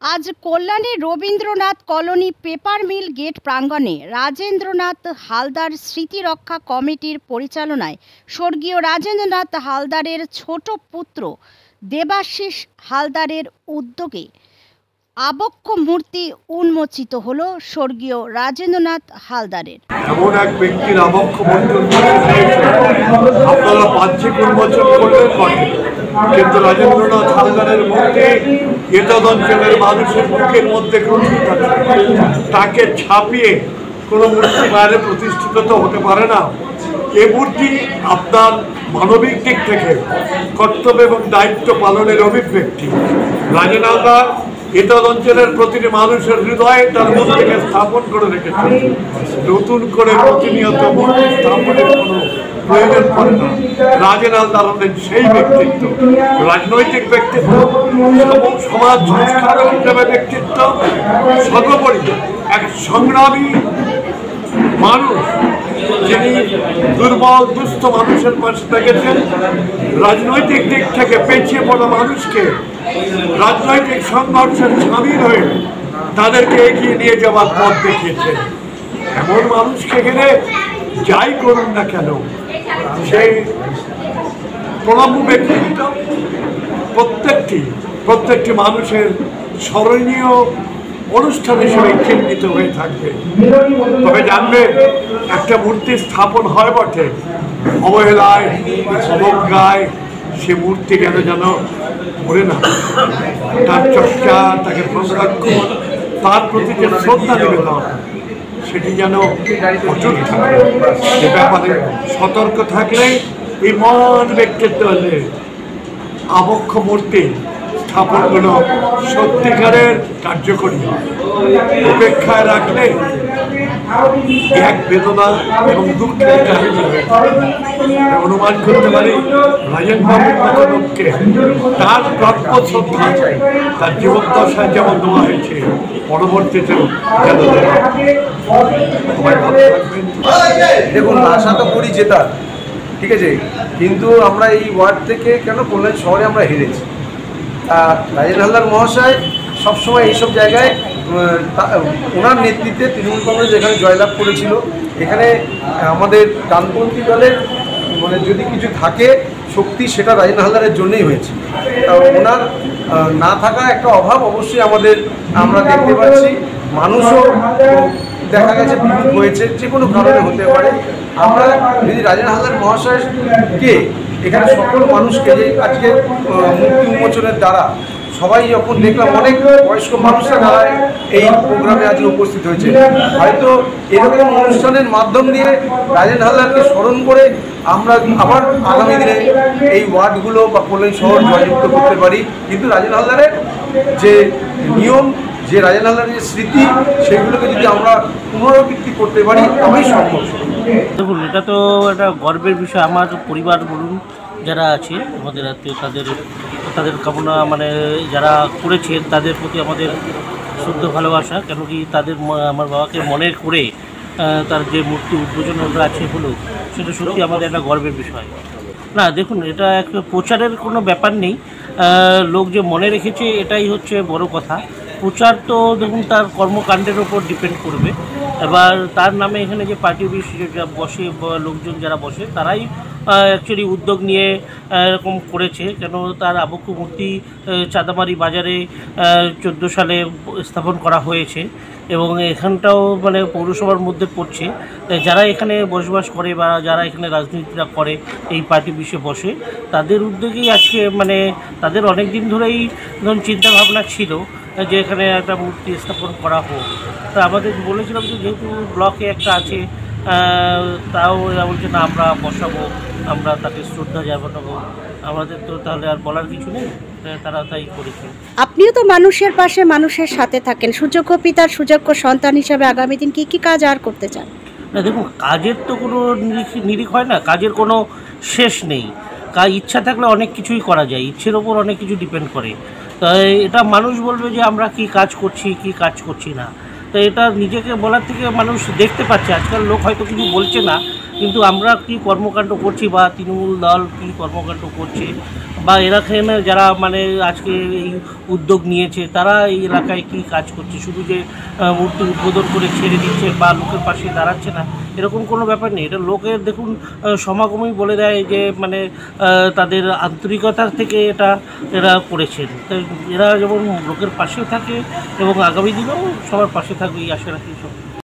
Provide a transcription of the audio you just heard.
আজ Kalyani Rabindranath colony paper mill gate প্রাঙ্গণে রাজেন্দ্রনাথ হালদার স্মৃতি রক্ষা কমিটির পরিচালনায় স্বর্গীয় রাজেন্দ্রনাথ হালদারের ছোট পুত্র দেবাশিস হালদারের উদ্যোগে আবক্ষ মূর্তি উন্মোচিত হলো স্বর্গীয় রাজেন্দ্রনাথ হালদারের। এমন এক ব্যক্তির আবক্ষ মূর্তি আপনারা বাহ্যিক উন্মোচন করলেন বটে, কিন্তু রাজেন্দ্রনাথ হালদারের মূর্তি এতদ অঞ্চলের মানুষের মুখের মধ্যে গ্রন্থিত আছে। তাকে ছাপিয়ে কোনো মূর্তি বাইরে প্রতিষ্ঠিত তো হতে পারে না। এ মূর্তি আপনার মানবিক দিক থেকে কর্তব্য এবং দায়িত্ব পালনের অভিব্যক্তি। রাজেন হালদার এতদ অঞ্চলের প্রতিটি মানুষের হৃদয়ে তার মূর্তিকে স্থাপন করে রেখেছে। নতুন করে প্রতিনিয়ত মূর্তি স্থাপনের কোনো প্রয়োজন পড়ে না। রাজেন হালদার হলেন সেই ব্যক্তিত্ব, রাজনৈতিক ব্যক্তিত্ব, সমাজ সংস্কারক হিসেবে ব্যক্তিত্ব, সর্বোপরি এক সংগ্রামী মানুষ যিনি দুর্বল দুস্থ মানুষের পাশে থেকেছেন। রাজনৈতিক দিক থেকে পিছিয়ে পড়া মানুষকে রাজনৈতিক সংঘর্ষের সামিল হয়ে তাদেরকে এগিয়ে নিয়ে যাওয়ার পথ দেখিয়েছেন। এমন মানুষকে গেলে যাই করুন না কেন, সেই প্রণব ব্যক্তিত্ব প্রত্যেকটি মানুষের স্মরণীয় অনুষ্ঠান হিসেবে চিহ্নিত হয়ে থাকবে। তবে জানবে, একটা মূর্তি স্থাপন হয় বটে, অবহেলায় অবজ্ঞায় সে মূর্তি যেন মরে না। তার চর্চা, তাকে সংরক্ষণ, তার প্রতি যে শ্রদ্ধা নিবেদন, সেটি যেন অটুট থাকে। সে ব্যাপারে সতর্ক থাকলে এই মহান ব্যক্তিত্ব হলে আবক্ষ মূর্তি স্থাপনগুলো সত্যিকারের কার্যকরী হয়। উপেক্ষায় রাখলে এক বেদনা এবং দুঃখের কাহিনী অনুমান করতে পারি। রাজেন বাবুর মতো লোককে তার প্রাপ্য শ্রদ্ধা তার জীবদ্দশায় যেমন দেওয়া হয়েছে, পরবর্তীতেও যেন দেখুন, আশা তো করি জেতার, ঠিক আছে, কিন্তু আমরা এই ওয়ার্ড থেকে কেন কল্যাণ শহরে আমরা হেরেছি। রাজেন হালদার মহাশয় সবসময় এইসব জায়গায় ওনার নেতৃত্বে তৃণমূল কংগ্রেস এখানে জয়লাভ করেছিল। এখানে আমাদের ডানপন্থী দলের যদি কিছু থাকে শক্তি, সেটা রাজেন হালদারের জন্যই হয়েছে। ওনার না থাকা একটা অভাব অবশ্যই আমরা দেখতে পাচ্ছি। মানুষও দেখা গেছে বিদ্যুৎ হয়েছে, যে কোনো কারণে হতে পারে। আমরা যদি রাজেন হালদার মহাশয়কে এখানে সকল মানুষকে যে আজকে মূর্তি উন্মোচনের দ্বারা সবাই যখন দেখলাম, অনেক বয়স্ক মানুষরা তারা এই প্রোগ্রামে আজকে উপস্থিত হয়েছে, হয়তো এরকম অনুষ্ঠানের মাধ্যম দিয়ে রাজেন হালদারকে স্মরণ করে আমরা আবার আগামী দিনে এই ওয়ার্ডগুলো বা কল্যাণ শহর জয়যুক্ত করতে পারি। কিন্তু রাজেন হালদারের যে নিয়ম, যে রাজেন হালদারের যে স্মৃতি, সেগুলোকে যদি আমরা পুনরাবৃত্তি করতে পারি তবেই সম্ভব। দেখুন, এটা তো একটা গর্বের বিষয়। আমার পরিবার বলুন, যারা আছে আমাদের আত্মীয়, তাদের কামনা, যারা করেছেন তাদের প্রতি আমাদের শুদ্ধ ভালোবাসা। কেন কি তাদের আমার বাবাকে মনে করে তার যে মূর্তি উদ্বোধন আছে হলো, সেটা সত্যি আমাদের একটা গর্বের বিষয়। না দেখুন, এটা একটা প্রচারের কোনো ব্যাপার নেই। লোক যে মনে রেখেছে এটাই হচ্ছে বড় কথা। প্রচার তো দেখুন তার কর্মকাণ্ডের ওপর ডিপেন্ড করবে। এবার তার নামে এখানে যে পার্টি অফিস বসে, লোকজন যারা বসে, তারাই অ্যাকচুয়ালি উদ্যোগ নিয়ে এরকম করেছে। কেন তার আবক্ষ মূর্তি চাঁদামারি বাজারে 14 সালে স্থাপন করা হয়েছে এবং এখানটাও পৌরসভার মধ্যে পড়ছে। যারা এখানে বসবাস করে বা যারা এখানে রাজনীতিটা করে, এই পার্টি অফিসে বসে, তাদের উদ্যোগেই আজকে তাদের অনেক দিন ধরেই ধরুন চিন্তাভাবনা ছিল যে এখানে একটা মূর্তি স্থাপন করা হোক। তা আমাদের বলেছিলাম যে যেহেতু ব্লকে একটা আছে, তাও বলছে না আমরা বসাবো, আমরা তাকে শ্রদ্ধা জানাবো। আমাদের তো তাহলে আর বলার কিছু নেই, তারা তাই করেছে। আপনিও তো মানুষের পাশে, মানুষের সাথে থাকেন, সুযোগ্য পিতার সুযোগ্য সন্তান হিসাবে আগামী দিন কি কাজ আর করতে চান? না দেখুন, কাজের তো কোনো নিরিখ হয় না, কাজের কোনো শেষ নেই। ইচ্ছা থাকলে অনেক কিছুই করা যায়, ইচ্ছের ওপর অনেক কিছু ডিপেন্ড করে। তাই এটা মানুষ বলবে যে আমরা কি কাজ করছি কি কাজ করছি না। তো এটা নিজেকে বলার থেকে মানুষ দেখতে পাচ্ছে। আজকাল লোক হয়তো কিছু বলছে না, কিন্তু আমরা কি কর্মকাণ্ড করছি বা তৃণমূল দল কি কর্মকাণ্ড করছে বা এখানে যারা মানে আজকে এই উদ্যোগ নিয়েছে তারা এই এলাকায় কি কাজ করছে, শুধু যে মূর্তি উদ্বোধন করে ছেড়ে দিচ্ছে বা লোকের পাশে দাঁড়াচ্ছে না, এরকম কোনো ব্যাপার নেই। এটা লোকের দেখুন সমাগমই বলে দেয় যে মানে তাদের আন্তরিকতার থেকে এরা করেছেন। তাই এরা যেমন লোকের পাশে থাকে এবং আগামী দিনেও সবার পাশে থাকবে এই আশা রাখি সব।